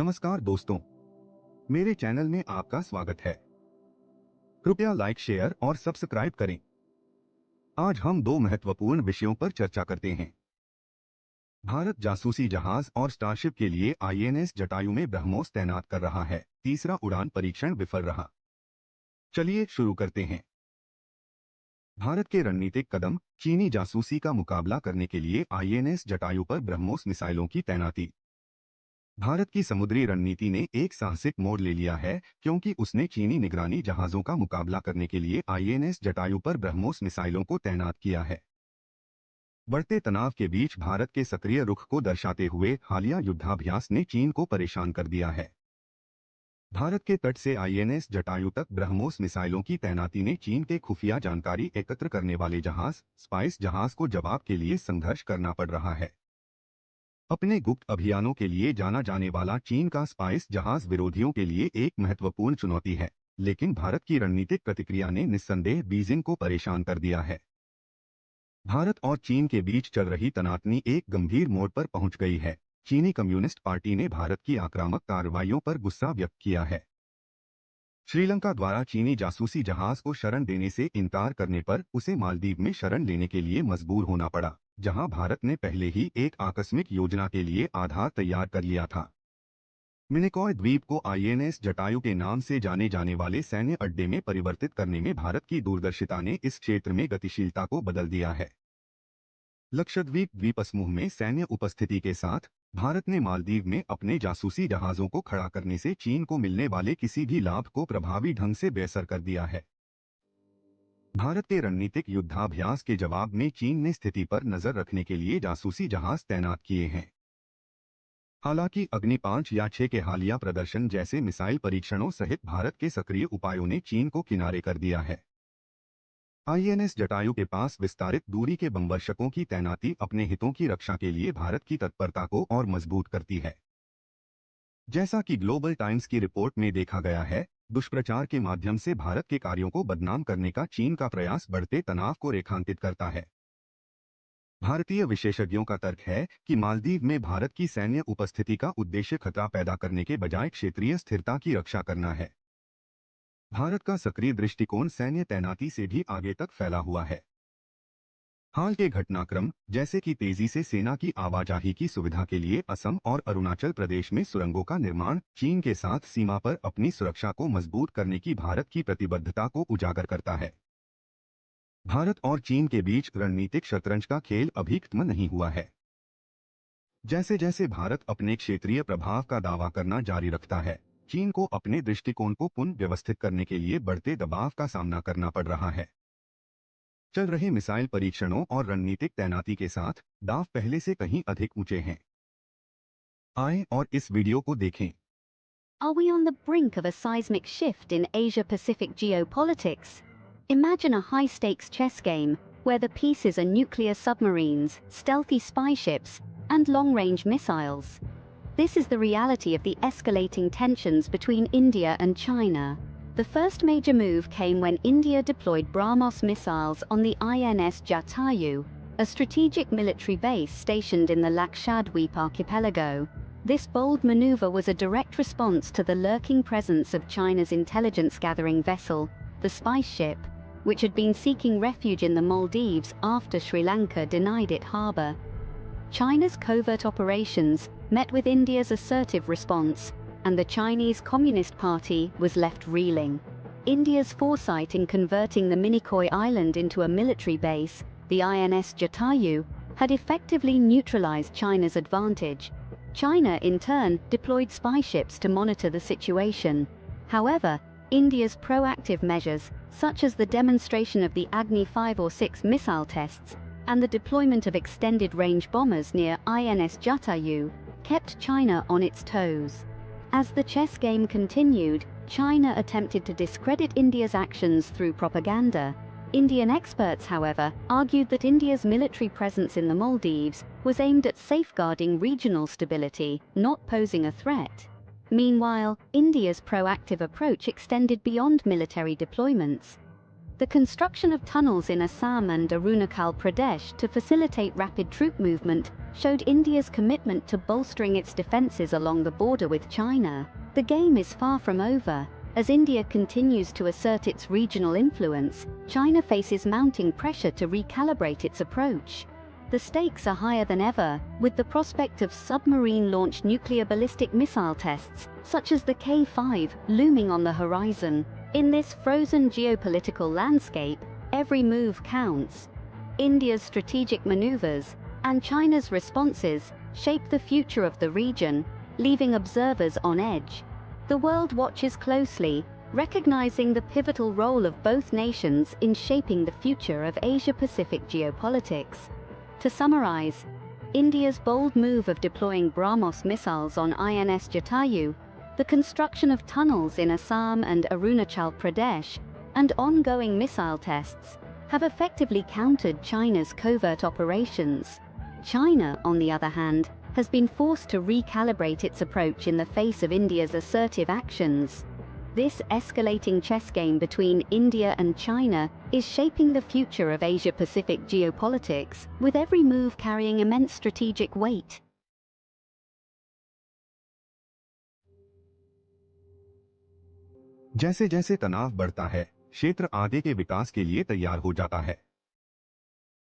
नमस्कार दोस्तों, मेरे चैनल में आपका स्वागत है। कृपया लाइक, शेयर और सब्सक्राइब करें। आज हम दो महत्वपूर्ण विषयों पर चर्चा करते हैं। भारत जासूसी जहाज और स्टारशिप के लिए आईएनएस जटायु में ब्रह्मोस तैनात कर रहा है। तीसरा उड़ान परीक्षण विफल रहा। चलिए शुरू करते हैं। भारत के रणनीतिक कदम, चीनी जासूसी का मुकाबला करने के लिए आईएनएस जटायु पर ब्रह्मोस मिसाइलों की तैनाती। भारत की समुद्री रणनीति ने एक साहसिक मोड़ ले लिया है, क्योंकि उसने चीनी निगरानी जहाजों का मुकाबला करने के लिए आईएनएस जटायु पर ब्रह्मोस मिसाइलों को तैनात किया है। बढ़ते तनाव के बीच भारत के सक्रिय रुख को दर्शाते हुए हालिया युद्धाभ्यास ने चीन को परेशान कर दिया है। भारत के तट से आईएनएस जटायु तक ब्रह्मोस मिसाइलों की तैनाती ने चीन के खुफिया जानकारी एकत्र करने वाले जहाज, स्पाइस जहाज को जवाब के लिए संघर्ष करना पड़ रहा है। अपने गुप्त अभियानों के लिए जाना जाने वाला चीन का स्पाइस जहाज विरोधियों के लिए एक महत्वपूर्ण चुनौती है, लेकिन भारत की रणनीतिक प्रतिक्रिया ने निस्संदेह बीजिंग को परेशान कर दिया है। भारत और चीन के बीच चल रही तनातनी एक गंभीर मोड़ पर पहुंच गई है। चीनी कम्युनिस्ट पार्टी ने भारत की आक्रामक कार्रवाइयों पर गुस्सा व्यक्त किया है। श्रीलंका द्वारा चीनी जासूसी जहाज को शरण देने से इनकार करने पर उसे मालदीव में शरण लेने के लिए मजबूर होना पड़ा, जहां भारत ने पहले ही एक आकस्मिक योजना के लिए आधार तैयार कर लिया था। मिनिकॉय द्वीप को आईएनएस जटायु के नाम से जाने जाने वाले सैन्य अड्डे में परिवर्तित करने में भारत की दूरदर्शिता ने इस क्षेत्र में गतिशीलता को बदल दिया है। लक्षद्वीप द्वीपसमूह में सैन्य उपस्थिति के साथ भारत ने मालदीव में अपने जासूसी जहाजों को खड़ा करने से चीन को मिलने वाले किसी भी लाभ को प्रभावी ढंग से बेअसर कर दिया है। भारत के रणनीतिक युद्धाभ्यास के जवाब में चीन ने स्थिति पर नजर रखने के लिए जासूसी जहाज तैनात किए हैं। हालांकि अग्नि 5 या 6 के हालिया प्रदर्शन जैसे मिसाइल परीक्षणों सहित भारत के सक्रिय उपायों ने चीन को किनारे कर दिया है। आईएनएस जटायु के पास विस्तारित दूरी के बमवर्षकों की तैनाती अपने हितों की रक्षा के लिए भारत की तत्परता को और मजबूत करती है। जैसा कि ग्लोबल टाइम्स की रिपोर्ट में देखा गया है, दुष्प्रचार के माध्यम से भारत के कार्यों को बदनाम करने का चीन का प्रयास बढ़ते तनाव को रेखांकित करता है। भारतीय विशेषज्ञों का तर्क है कि मालदीव में भारत की सैन्य उपस्थिति का उद्देश्य खतरा पैदा करने के बजाय क्षेत्रीय स्थिरता की रक्षा करना है। भारत का सक्रिय दृष्टिकोण सैन्य तैनाती से भी आगे तक फैला हुआ है। हाल के घटनाक्रम, जैसे कि तेजी से सेना की आवाजाही की सुविधा के लिए असम और अरुणाचल प्रदेश में सुरंगों का निर्माण, चीन के साथ सीमा पर अपनी सुरक्षा को मजबूत करने की भारत की प्रतिबद्धता को उजागर करता है। भारत और चीन के बीच रणनीतिक शतरंज का खेल अभी खत्म नहीं हुआ है। जैसे जैसे भारत अपने क्षेत्रीय प्रभाव का दावा करना जारी रखता है, चीन को अपने दृष्टिकोण को पुनः व्यवस्थित करने के लिए बढ़ते दबाव का सामना करना पड़ रहा है। चल रहे मिसाइल परीक्षणों और रणनीतिक तैनाती के साथ दाव पहले से कहीं अधिक ऊंचे हैं। आएं और इस वीडियो को देखें। Are we on the brink of a seismic shift in Asia-Pacific geopolitics? Imagine a high-stakes chess game where the pieces are nuclear submarines, stealthy spy ships, and long-range missiles. This is the reality of the escalating tensions between India and China. The first major move came when India deployed BrahMos missiles on the INS Jatayu, a strategic military base stationed in the Lakshadweep archipelago. This bold maneuver was a direct response to the lurking presence of China's intelligence-gathering vessel, the Spice Ship, which had been seeking refuge in the Maldives after Sri Lanka denied it harbour. China's covert operations met with India's assertive response, and the Chinese Communist Party was left reeling. India's foresight in converting the Minicoy Island into a military base, the INS Jatayu, had effectively neutralized China's advantage. China, in turn, deployed spy ships to monitor the situation. However, India's proactive measures, such as the demonstration of the Agni 5 or 6 missile tests and the deployment of extended-range bombers near INS Jatayu, kept China on its toes. As the chess game continued, China attempted to discredit India's actions through propaganda. Indian experts, however, argued that India's military presence in the Maldives was aimed at safeguarding regional stability, not posing a threat. Meanwhile, India's proactive approach extended beyond military deployments. The construction of tunnels in Assam and Arunachal Pradesh to facilitate rapid troop movement showed India's commitment to bolstering its defenses along the border with China. The game is far from over. As India continues to assert its regional influence, China faces mounting pressure to recalibrate its approach. The stakes are higher than ever, with the prospect of submarine-launched nuclear ballistic missile tests, such as the K-5, looming on the horizon. In this frozen geopolitical landscape, every move counts. India's strategic maneuvers and China's responses shape the future of the region, leaving observers on edge. The world watches closely, recognizing the pivotal role of both nations in shaping the future of Asia-Pacific geopolitics. To summarize, India's bold move of deploying BrahMos missiles on INS Jatayu, the construction of tunnels in Assam and Arunachal Pradesh, and ongoing missile tests have effectively countered China's covert operations. China, on the other hand, has been forced to recalibrate its approach in the face of India's assertive actions. This escalating chess game between India and China is shaping the future of Asia-Pacific geopolitics, with every move carrying immense strategic weight. जैसे जैसे तनाव बढ़ता है, क्षेत्र आगे के विकास के लिए तैयार हो जाता है।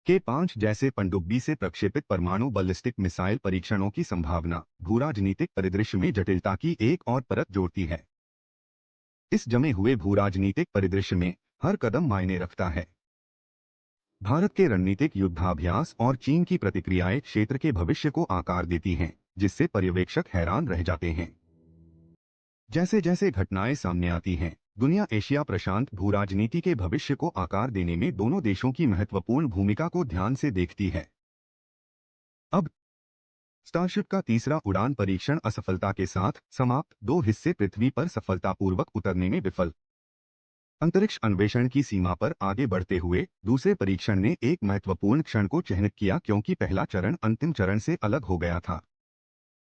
K-5 जैसे पनडुब्बी से प्रक्षेपित परमाणु बैलिस्टिक मिसाइल परीक्षणों की संभावना भूराजनीतिक परिदृश्य में जटिलता की एक और परत जोड़ती है। इस जमे हुए भूराजनीतिक परिदृश्य में हर कदम मायने रखता है। भारत के रणनीतिक युद्धाभ्यास और चीन की प्रतिक्रियाएं क्षेत्र के भविष्य को आकार देती हैं, जिससे पर्यवेक्षक हैरान रह जाते हैं। जैसे जैसे घटनाएं सामने आती हैं, दुनिया एशिया प्रशांत भूराजनीति के भविष्य को आकार देने में दोनों देशों की महत्वपूर्ण भूमिका को ध्यान से देखती है। अब स्टारशिप का तीसरा उड़ान परीक्षण असफलता के साथ समाप्त। 2 हिस्से पृथ्वी पर सफलतापूर्वक उतरने में विफल। अंतरिक्ष अन्वेषण की सीमा पर आगे बढ़ते हुए दूसरे परीक्षण ने एक महत्वपूर्ण क्षण को चिह्नित किया, क्योंकि पहला चरण अंतिम चरण से अलग हो गया था।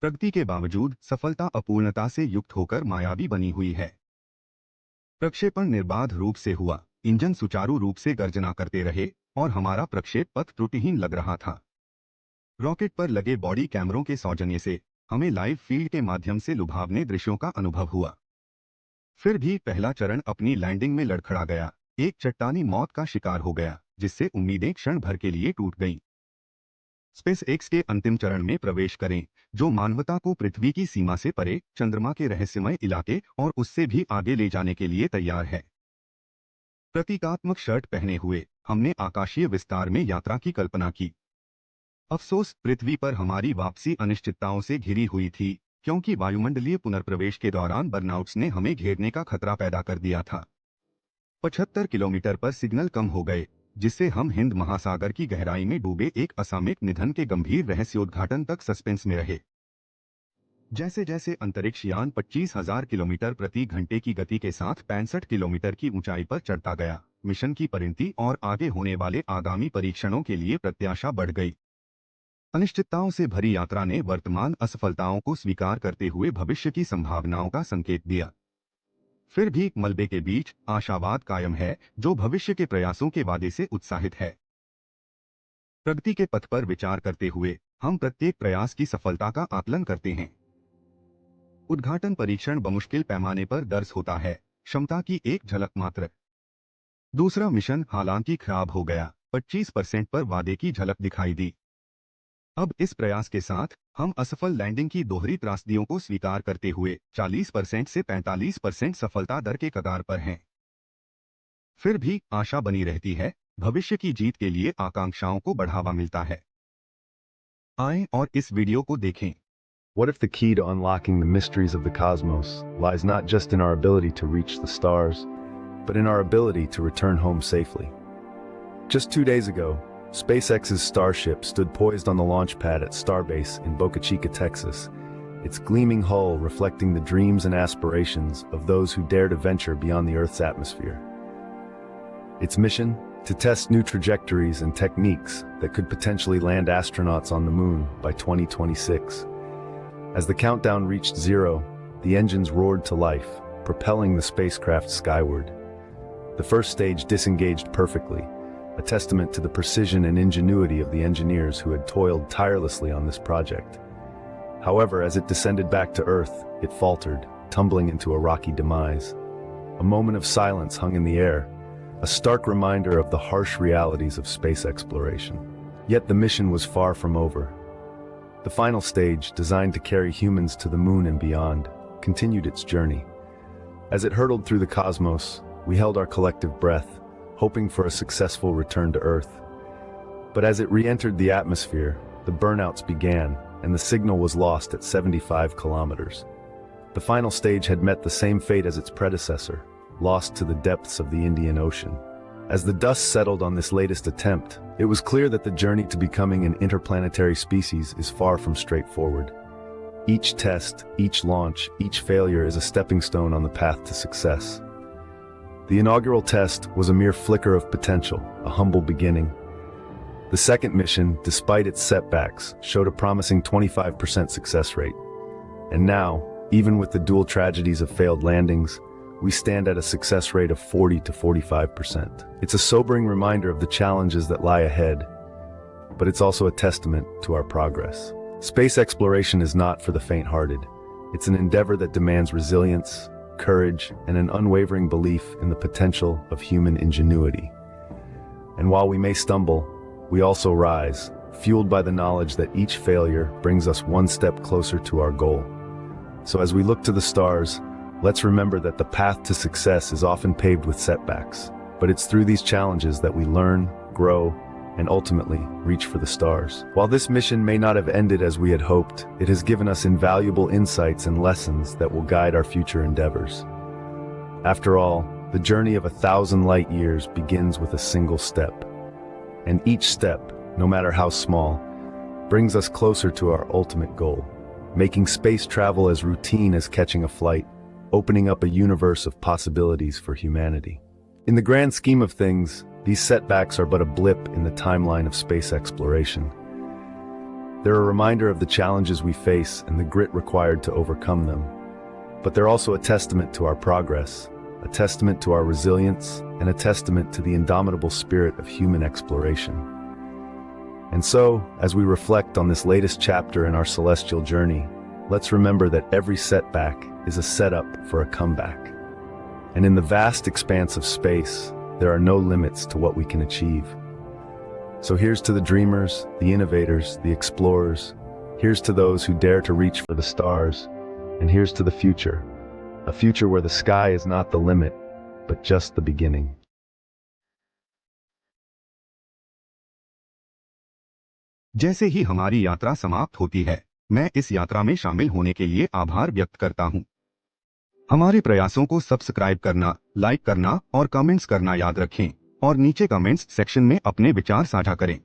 प्रगति के बावजूद सफलता अपूर्णता से युक्त होकर मायावी बनी हुई है। प्रक्षेपण निर्बाध रूप से हुआ, इंजन सुचारू रूप से गर्जना करते रहे और हमारा प्रक्षेप पथ त्रुटिहीन लग रहा था। रॉकेट पर लगे बॉडी कैमरों के सौजन्य से हमें लाइव फील्ड के माध्यम से लुभावने दृश्यों का अनुभव हुआ। फिर भी पहला चरण अपनी लैंडिंग में लड़खड़ा गया, एक चट्टानी मौत का शिकार हो गया, जिससे उम्मीदें क्षण भर के लिए टूट गईं। स्पेस एक्स के अंतिम चरण में प्रवेश करें, जो मानवता को पृथ्वी की सीमा से परे, चंद्रमा के रहस्यमय इलाके और उससे भी आगे ले जाने के लिए तैयार है। प्रतीकात्मक शर्ट पहने हुए हमने आकाशीय विस्तार में यात्रा की कल्पना की। अफसोस, पृथ्वी पर हमारी वापसी अनिश्चितताओं से घिरी हुई थी, क्योंकि वायुमंडलीय पुनर्प्रवेश के दौरान बर्नआउट्स ने हमें घेरने का खतरा पैदा कर दिया था। 75 किलोमीटर पर सिग्नल कम हो गए, जिससे हम हिंद महासागर की गहराई में डूबे एक असामयिक निधन के गंभीर रहस्योद्घाटन तक सस्पेंस में रहे। जैसे जैसे अंतरिक्ष यान 25,000 किलोमीटर प्रति घंटे की गति के साथ 65 किलोमीटर की ऊंचाई पर चढ़ता गया, मिशन की परिणति और आगे होने वाले आगामी परीक्षणों के लिए प्रत्याशा बढ़ गई। अनिश्चितताओं से भरी यात्रा ने वर्तमान असफलताओं को स्वीकार करते हुए भविष्य की संभावनाओं का संकेत दिया। फिर भी मलबे के बीच आशावाद कायम है, जो भविष्य के प्रयासों के वादे से उत्साहित है। प्रगति के पथ पर विचार करते हुए हम प्रत्येक प्रयास की सफलता का आकलन करते हैं। उद्घाटन परीक्षण बमुश्किल पैमाने पर दर्ज होता है, क्षमता की एक झलक मात्र। दूसरा मिशन हालांकि खराब हो गया, 25% पर वादे की झलक दिखाई दी। अब इस प्रयास के साथ हम असफल लैंडिंग की दोहरी त्रासदियों को स्वीकार करते हुए 40% से 45% सफलता दर के कगार पर हैं। फिर भी आशा बनी रहती है, भविष्य की जीत के लिए आकांक्षाओं को बढ़ावा मिलता है। आएं और इस वीडियो को देखें। What if the key to unlocking the mysteries of the cosmos lies not just in our ability to reach the stars, but in our ability to return home safely? Just 2 days ago, SpaceX's Starship stood poised on the launch pad at Starbase in Boca Chica, Texas, its gleaming hull reflecting the dreams and aspirations of those who dare to venture beyond the Earth's atmosphere. Its mission? To test new trajectories and techniques that could potentially land astronauts on the moon by 2026. As the countdown reached 0, the engines roared to life, propelling the spacecraft skyward. The first stage disengaged perfectly, a testament to the precision and ingenuity of the engineers who had toiled tirelessly on this project. However, as it descended back to Earth, it faltered, tumbling into a rocky demise. A moment of silence hung in the air, a stark reminder of the harsh realities of space exploration. Yet the mission was far from over. The final stage, designed to carry humans to the moon and beyond, continued its journey. As it hurtled through the cosmos, we held our collective breath, hoping for a successful return to Earth. But as it re-entered the atmosphere, the burnouts began, and the signal was lost at 75 kilometers. The final stage had met the same fate as its predecessor, lost to the depths of the Indian Ocean. As the dust settled on this latest attempt, it was clear that the journey to becoming an interplanetary species is far from straightforward. Each test, each launch, each failure is a stepping stone on the path to success. The inaugural test was a mere flicker of potential, a humble beginning. The second mission, despite its setbacks, showed a promising 25% success rate. And now, even with the dual tragedies of failed landings, we stand at a success rate of 40 to 45%. It's a sobering reminder of the challenges that lie ahead, but it's also a testament to our progress. Space exploration is not for the faint-hearted. It's an endeavor that demands resilience, courage, and an unwavering belief in the potential of human ingenuity. And while we may stumble, we also rise, fueled by the knowledge that each failure brings us one step closer to our goal. So as we look to the stars, let's remember that the path to success is often paved with setbacks, but it's through these challenges that we learn, grow, and ultimately reach for the stars. While this mission may not have ended as we had hoped, it has given us invaluable insights and lessons that will guide our future endeavors. After all, the journey of 1,000 light years begins with a single step. And each step, no matter how small, brings us closer to our ultimate goal, making space travel as routine as catching a flight, opening up a universe of possibilities for humanity. In the grand scheme of things, these setbacks are but a blip in the timeline of space exploration. They're a reminder of the challenges we face and the grit required to overcome them. But they're also a testament to our progress, a testament to our resilience, and a testament to the indomitable spirit of human exploration. And so, as we reflect on this latest chapter in our celestial journey, let's remember that every setback is a setup for a comeback. And in the vast expanse of space, there are no limits to what we can achieve. So here's to the dreamers, the innovators, the explorers. Here's to those who dare to reach for the stars. And here's to the future, a future where the sky is not the limit, but just the beginning. जैसे ही हमारी यात्रा समाप्त होती है, मैं इस यात्रा में शामिल होने के लिए आभार व्यक्त करता हूं। हमारे प्रयासों को सब्सक्राइब करना, लाइक करना और कमेंट्स करना याद रखें और नीचे कमेंट्स सेक्शन में अपने विचार साझा करें।